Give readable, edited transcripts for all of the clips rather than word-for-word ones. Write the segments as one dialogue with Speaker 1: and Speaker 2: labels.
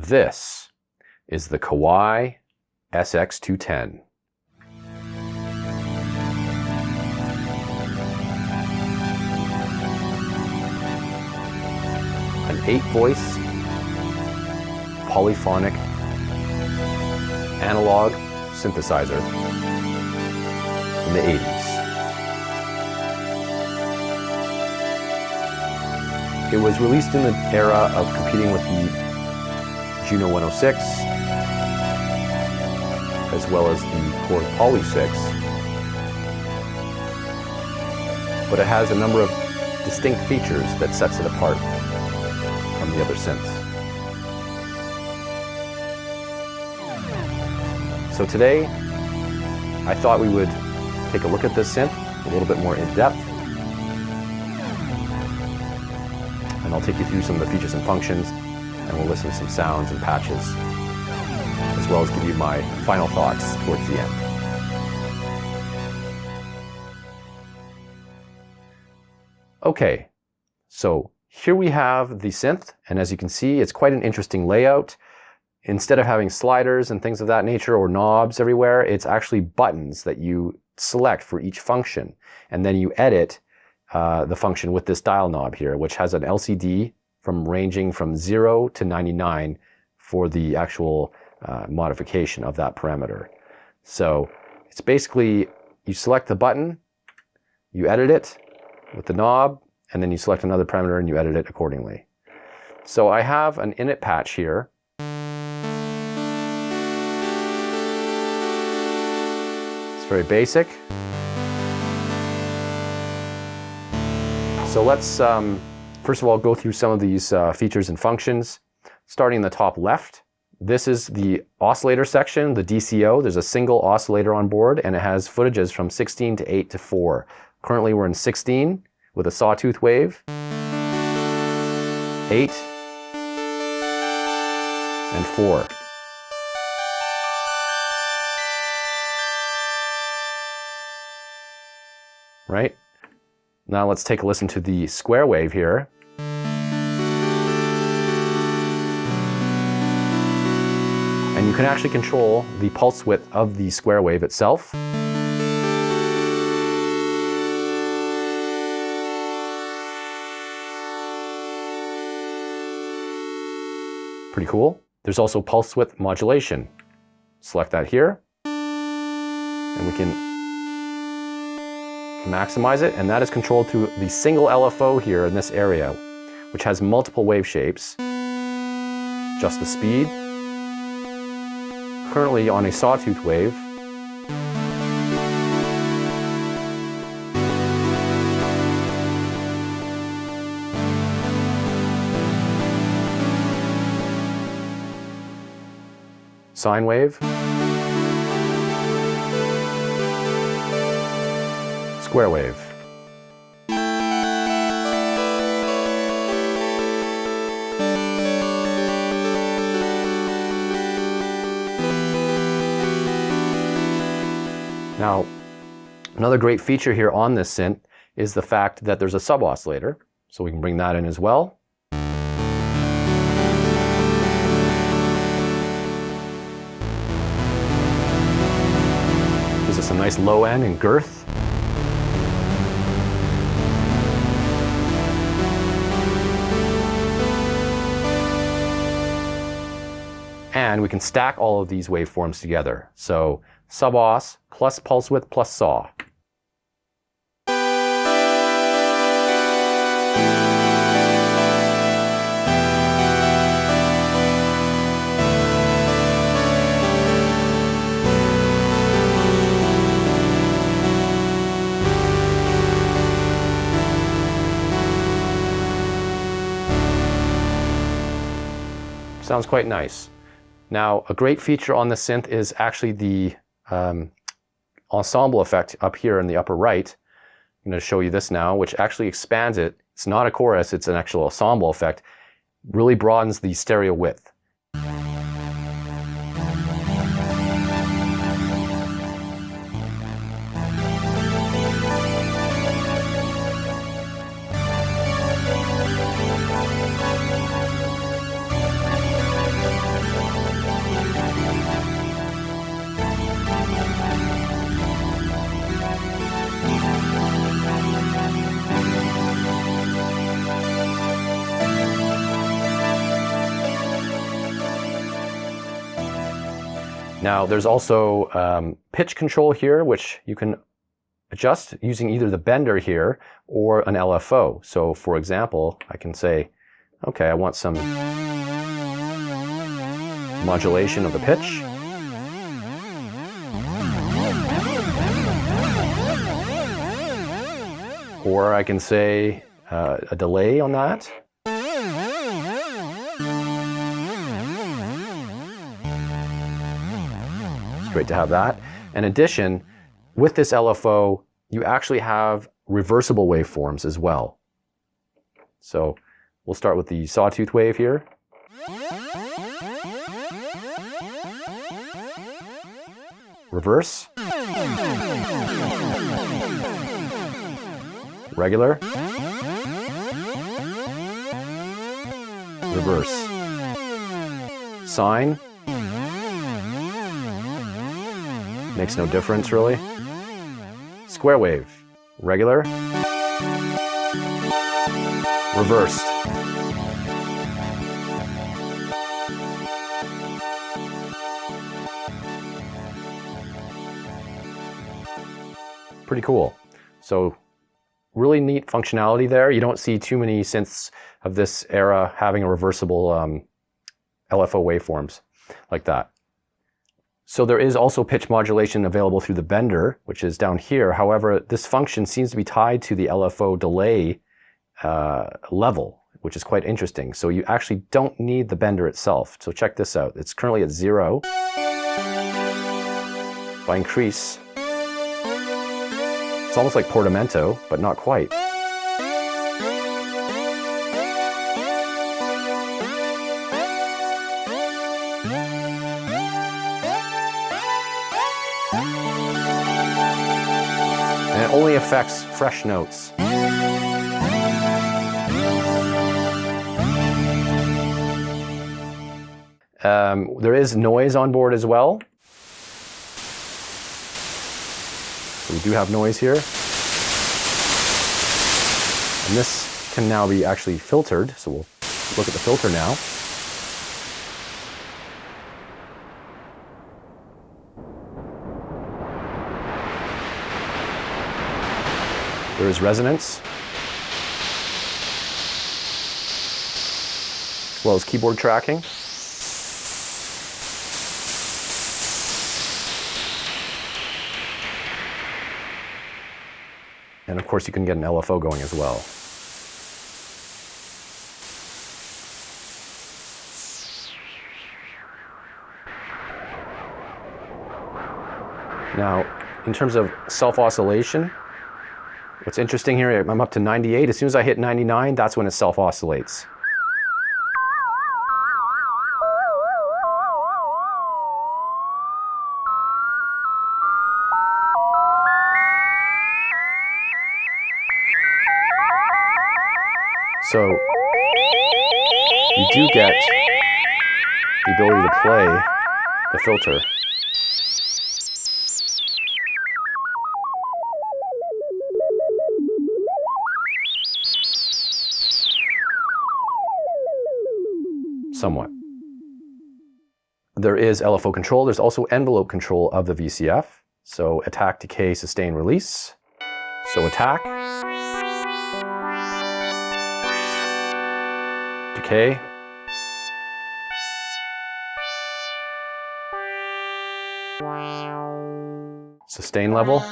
Speaker 1: This is the Kawai SX210. An 8-voice polyphonic analog synthesizer in the 80s. It was released in the era of competing with the Juno 106, as well as the Korg Polysix, but it has a number of distinct features that sets it apart from the other synths. So today, I thought we would take a look at this synth a little bit more in depth, and I'll take you through some of the features and functions, and we'll listen to some sounds and patches, as well as give you my final thoughts towards the end. Okay, so here we have the synth, and as you can see, it's quite an interesting layout. Instead of having sliders and things of that nature or knobs everywhere, it's actually buttons that you select for each function, and then you edit the function with this dial knob here, which has an LCD ranging from 0 to 99 for the actual modification of that parameter. So it's basically, you select the button, you edit it with the knob, and then you select another parameter and you edit it accordingly. So I have an init patch here. It's very basic. So let's first of all go through some of these features and functions. Starting in the top left, this is the oscillator section, the DCO. There's a single oscillator on board, and it has footages from 16 to 8 to 4. Currently we're in 16 with a sawtooth wave, 8, and 4. Right? Now let's take a listen to the square wave here. And you can actually control the pulse width of the square wave itself. Pretty cool. There's also pulse width modulation. Select that here, and we can maximize it, and that is controlled through the single LFO here in this area, which has multiple wave shapes. Adjust the speed. Currently on a sawtooth wave. Sine wave. Square wave. Now, another great feature here on this synth is the fact that there's a sub-oscillator, so we can bring that in as well. Gives us a nice low end and girth. And we can stack all of these waveforms together. So sub-os plus pulse width plus saw. Sounds quite nice. Now, a great feature on the synth is actually the ensemble effect up here in the upper right. I'm going to show you this now, which actually expands it. It's not a chorus, it's an actual ensemble effect. Really broadens the stereo width. Now there's also pitch control here, which you can adjust using either the bender here or an LFO. So for example, I can say, okay, I want some modulation of the pitch. Or I can say a delay on that. It's great to have that. In addition, with this LFO, you actually have reversible waveforms as well. So we'll start with the sawtooth wave here. Reverse. Regular. Reverse. Sine. Makes no difference really. Square wave. Regular. Reversed. Pretty cool. So really neat functionality there. You don't see too many synths of this era having a reversible LFO waveforms like that. So there is also pitch modulation available through the bender, which is down here. However, this function seems to be tied to the LFO delay level, which is quite interesting. So you actually don't need the bender itself. So check this out. It's currently at 0. If I increase, it's almost like Portamento, but not quite. And it only affects fresh notes. There is noise on board as well. So we do have noise here. And this can now be actually filtered. So we'll look at the filter now. There is resonance, as well as keyboard tracking. And of course you can get an LFO going as well. Now, in terms of self-oscillation, what's interesting here, I'm up to 98. As soon as I hit 99, that's when it self-oscillates. So you do get the ability to play the filter. Somewhat. There is LFO control. There's also envelope control of the VCF. So attack, decay, sustain, release. So attack. Decay. Sustain level.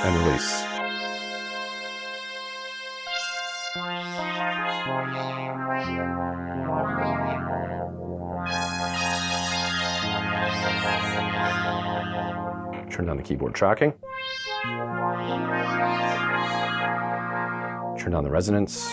Speaker 1: And release. Turn down the keyboard tracking. Turn down the resonance.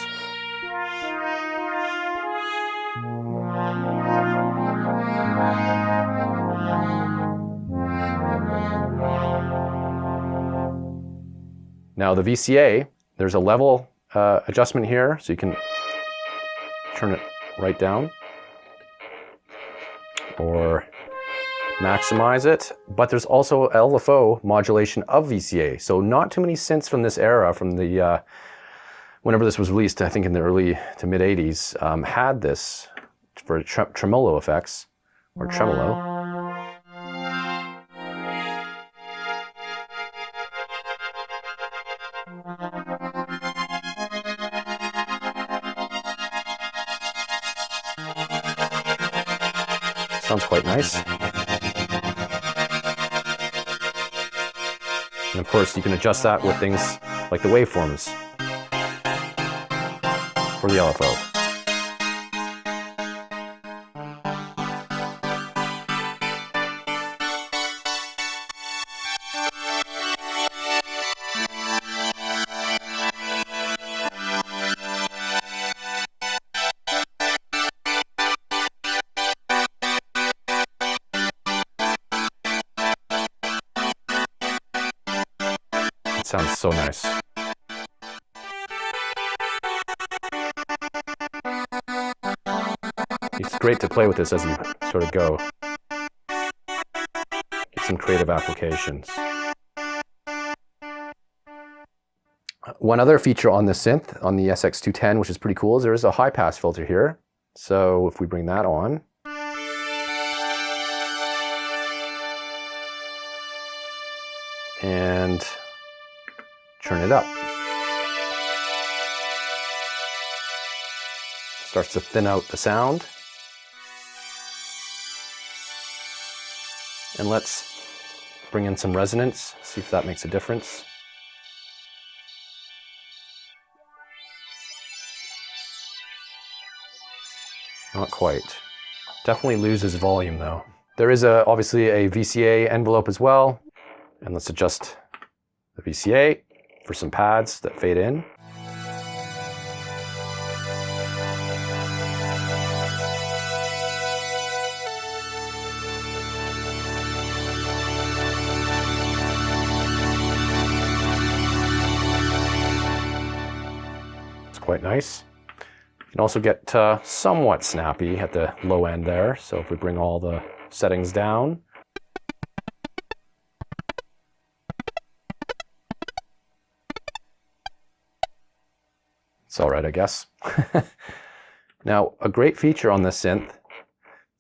Speaker 1: Now the VCA, there's a level adjustment here, so you can turn it right down or maximize it, but there's also LFO modulation of VCA. So not too many synths from this era, from the whenever this was released, I think in the early to mid 80s, had this for tremolo effects, or tremolo. Sounds quite nice. And of course, you can adjust that with things like the waveforms for the LFO. It sounds so nice. It's great to play with this as you sort of go. Get some creative applications. One other feature on the synth, on the SX210, which is pretty cool, is there is a high pass filter here. So if we bring that on, and turn it up, starts to thin out the sound. And let's bring in some resonance, see if that makes a difference. Not quite. Definitely loses volume though. There is obviously a VCA envelope as well. And let's adjust the VCA for some pads that fade in. It's quite nice. You can also get somewhat snappy at the low end there. So if we bring all the settings down, it's all right, I guess. Now, a great feature on this synth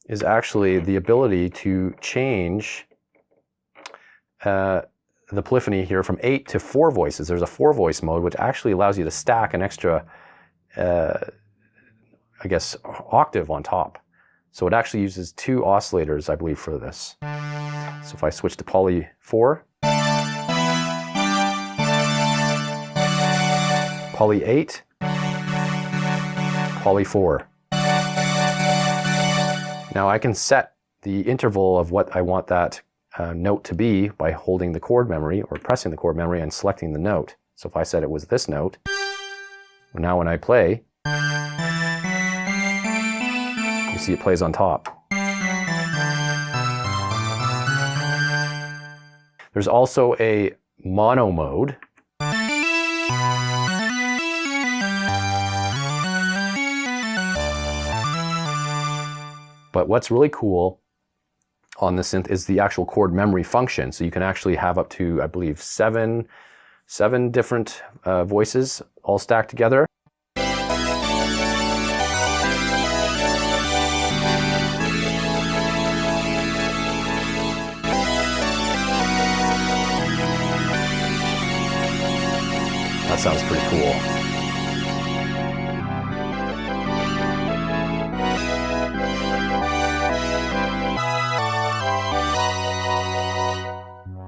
Speaker 1: is actually the ability to change the polyphony here from 8 to 4 voices. There's a 4-voice mode, which actually allows you to stack an extra, I guess, octave on top. So it actually uses 2 oscillators, I believe, for this. So if I switch to poly 4, poly 8, poly 4. Now I can set the interval of what I want that note to be by holding the chord memory or pressing the chord memory and selecting the note. So if I said it was this note, now when I play, you see it plays on top. There's also a mono mode. But what's really cool on the synth is the actual chord memory function. So you can actually have up to, I believe, seven different voices all stacked together. That sounds pretty cool.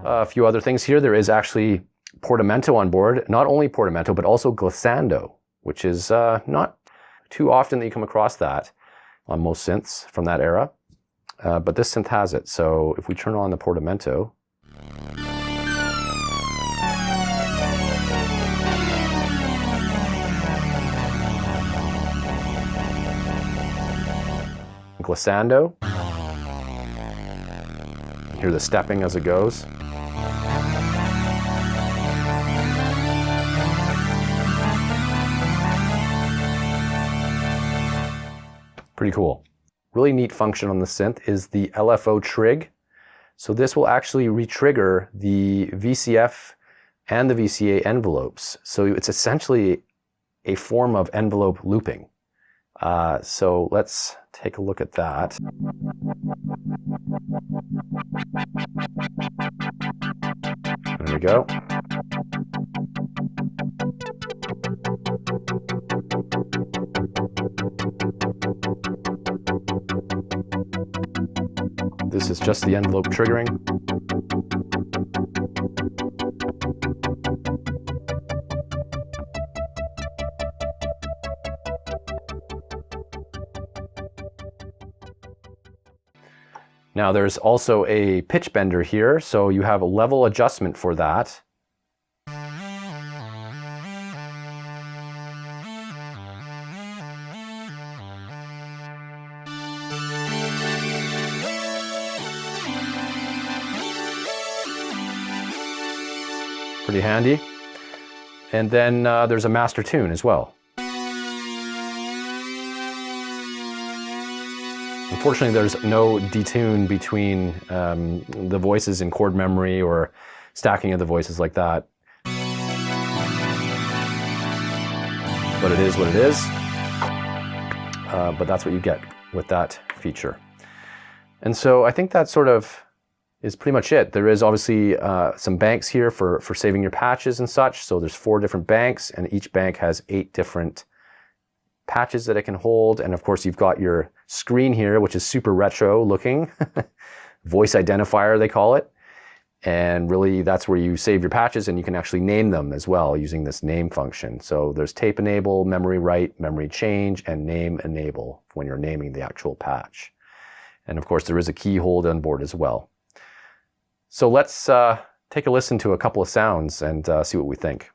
Speaker 1: A few other things here. There is actually Portamento on board. Not only Portamento, but also Glissando, which is not too often that you come across that on most synths from that era. But this synth has it. So if we turn on the Portamento, Glissando, you hear the stepping as it goes. Pretty cool. Really neat function on the synth is the LFO trig. So this will actually retrigger the VCF and the VCA envelopes. So it's essentially a form of envelope looping. So let's take a look at that. There we go. This is just the envelope triggering. Now there's also a pitch bender here, so you have a level adjustment for that. Pretty handy. And then there's a master tune as well. Unfortunately, there's no detune between the voices in chord memory or stacking of the voices like that. But it is what it is. But that's what you get with that feature. And so I think that sort of is pretty much it. There is obviously some banks here for saving your patches and such. So there's 4 different banks, and each bank has 8 different patches that it can hold. And of course, you've got your screen here, which is super retro looking. Voice identifier, they call it. And really, that's where you save your patches, and you can actually name them as well using this name function. So there's tape enable, memory write, memory change, and name enable when you're naming the actual patch. And of course, there is a key hold on board as well. So let's take a listen to a couple of sounds and see what we think.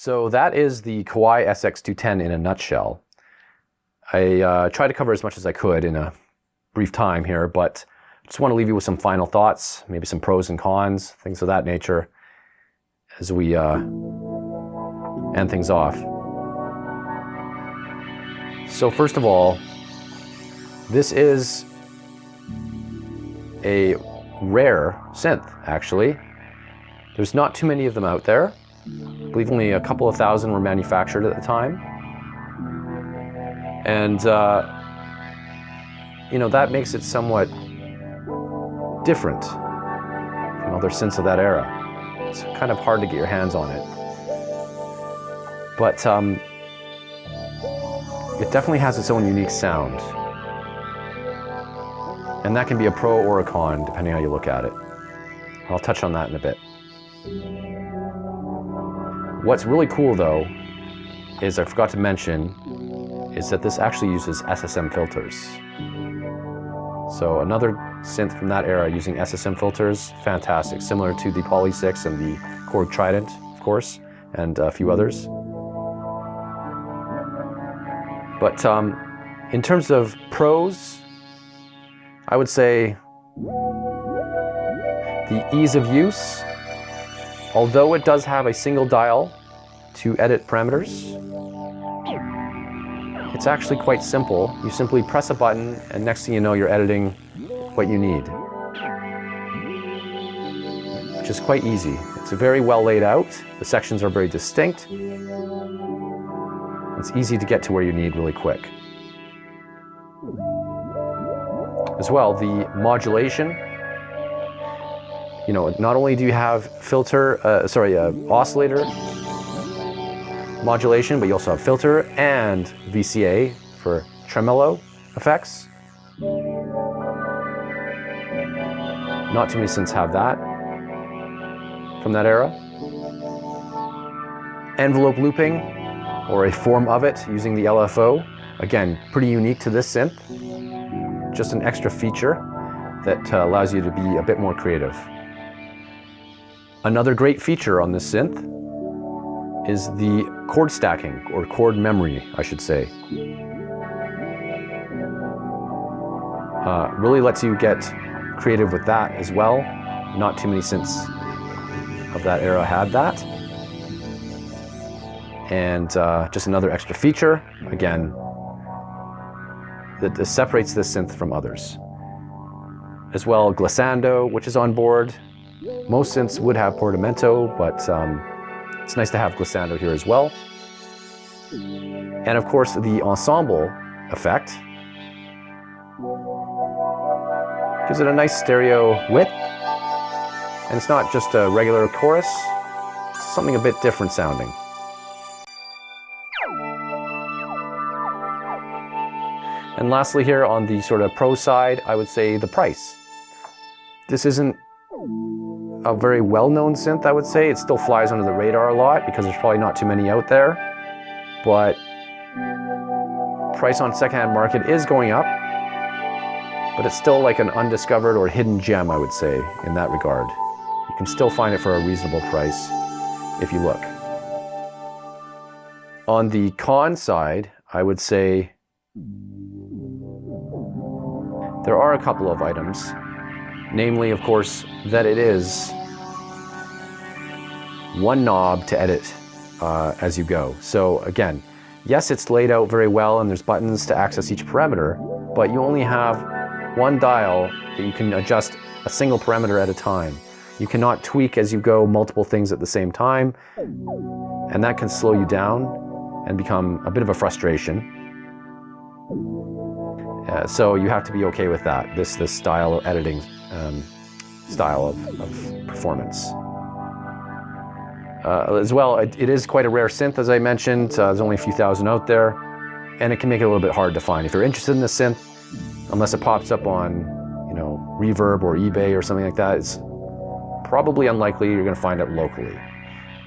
Speaker 1: So that is the Kawai SX210 in a nutshell. I tried to cover as much as I could in a brief time here, but I just want to leave you with some final thoughts, maybe some pros and cons, things of that nature, as we end things off. So first of all, this is a rare synth, actually. There's not too many of them out there. I believe only a couple of thousand were manufactured at the time. And, you know, that makes it somewhat different from other synths of that era. It's kind of hard to get your hands on it. But it definitely has its own unique sound. And that can be a pro or a con, depending how you look at it. I'll touch on that in a bit. What's really cool though, is I forgot to mention, is that this actually uses SSM filters. So another synth from that era using SSM filters, fantastic. Similar to the Polysix and the Korg Trident, of course, and a few others. But in terms of pros, I would say the ease of use. Although it does have a single dial to edit parameters, it's actually quite simple. You simply press a button and next thing you know you're editing what you need, which is quite easy. It's very well laid out. The sections are very distinct. It's easy to get to where you need really quick. As well, the modulation, you know, not only do you have oscillator modulation, but you also have filter and VCA for tremolo effects. Not too many synths have that from that era. Envelope looping, or a form of it using the LFO. Again, pretty unique to this synth. Just an extra feature that allows you to be a bit more creative. Another great feature on this synth is the chord stacking, or chord memory, I should say. Really lets you get creative with that as well. Not too many synths of that era had that. And just another extra feature, again, that separates this synth from others. As well, Glissando, which is on board. Most synths would have Portamento, but it's nice to have Glissando here as well. And of course, the Ensemble effect gives it a nice stereo width. And it's not just a regular chorus, it's something a bit different sounding. And lastly here on the sort of pro side, I would say the price. This isn't a very well-known synth, I would say. It still flies under the radar a lot because there's probably not too many out there. But price on secondhand market is going up, but it's still like an undiscovered or hidden gem, I would say, in that regard. You can still find it for a reasonable price if you look. On the con side, I would say there are a couple of items, namely, of course, that it is one knob to edit as you go. So again, yes, it's laid out very well and there's buttons to access each parameter, but you only have one dial that you can adjust a single parameter at a time. You cannot tweak as you go multiple things at the same time, and that can slow you down and become a bit of a frustration. So you have to be okay with that, this style of editing, style of performance. As well, it is quite a rare synth, as I mentioned. There's only a few thousand out there, and it can make it a little bit hard to find. If you're interested in this synth, unless it pops up on, you know, Reverb or eBay or something like that, it's probably unlikely you're going to find it locally.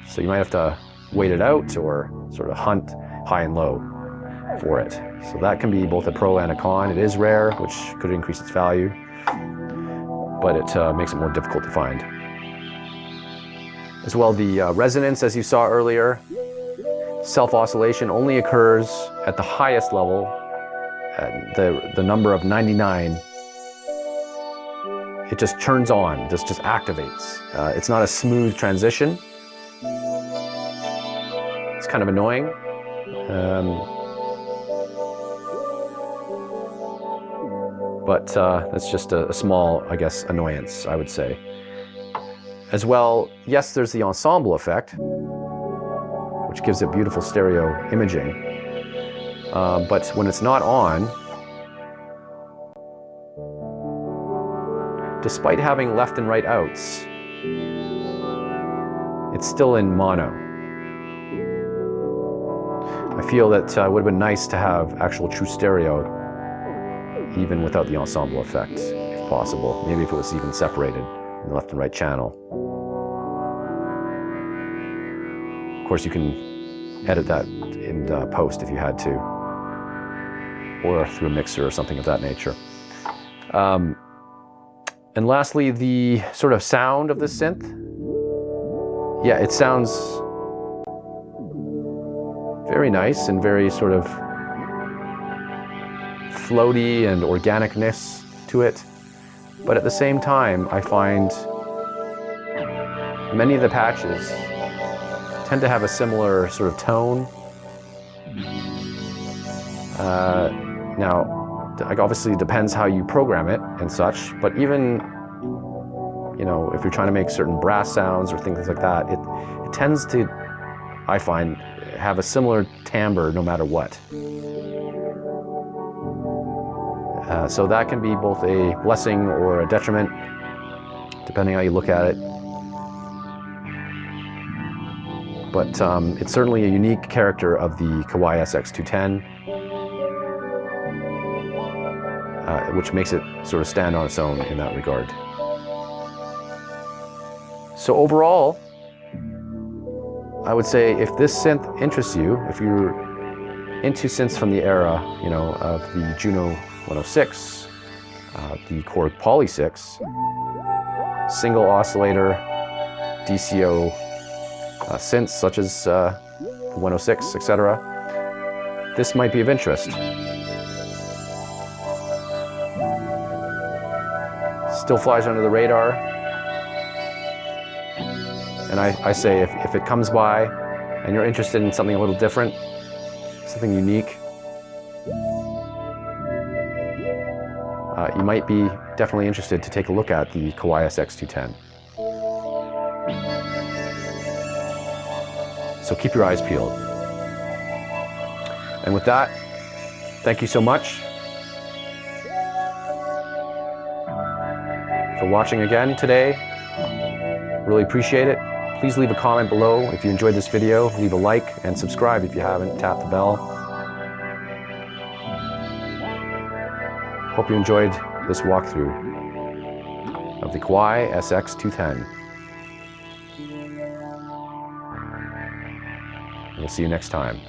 Speaker 1: So you might have to wait it out or sort of hunt high and low for it. So that can be both a pro and a con. It is rare, which could increase its value, but it makes it more difficult to find. As well, the resonance, as you saw earlier, self-oscillation only occurs at the highest level, at the number of 99. It just turns on, just activates. It's not a smooth transition. It's kind of annoying. But that's just a small, I guess, annoyance, I would say. As well, yes, there's the ensemble effect, which gives it beautiful stereo imaging. But when it's not on, despite having left and right outs, it's still in mono. I feel that it would have been nice to have actual true stereo, even without the ensemble effect, if possible. Maybe if it was even separated in the left and right channel. Of course, you can edit that in post if you had to, or through a mixer or something of that nature. And lastly, the sort of sound of the synth. Yeah, it sounds very nice and very sort of floaty and organicness to it. But at the same time, I find many of the patches tend to have a similar sort of tone. Now, like obviously it depends how you program it and such, but even, you know, if you're trying to make certain brass sounds or things like that, it tends to, I find, have a similar timbre no matter what. So that can be both a blessing or a detriment, depending how you look at it. But it's certainly a unique character of the Kawai SX210, which makes it sort of stand on its own in that regard. So overall, I would say if this synth interests you, if you're into synths from the era, you know, of the Juno 106, the Korg Polysix, single oscillator, DCO synths such as the 106, etc., this might be of interest. Still flies under the radar. And I say if it comes by and you're interested in something a little different, something unique, you might be definitely interested to take a look at the Kawai SX210. So keep your eyes peeled. And with that, thank you so much for watching again today. Really appreciate it. Please leave a comment below if you enjoyed this video. Leave a like and subscribe if you haven't. Tap the bell. Hope you enjoyed this walkthrough of the Kawai SX210. We'll see you next time.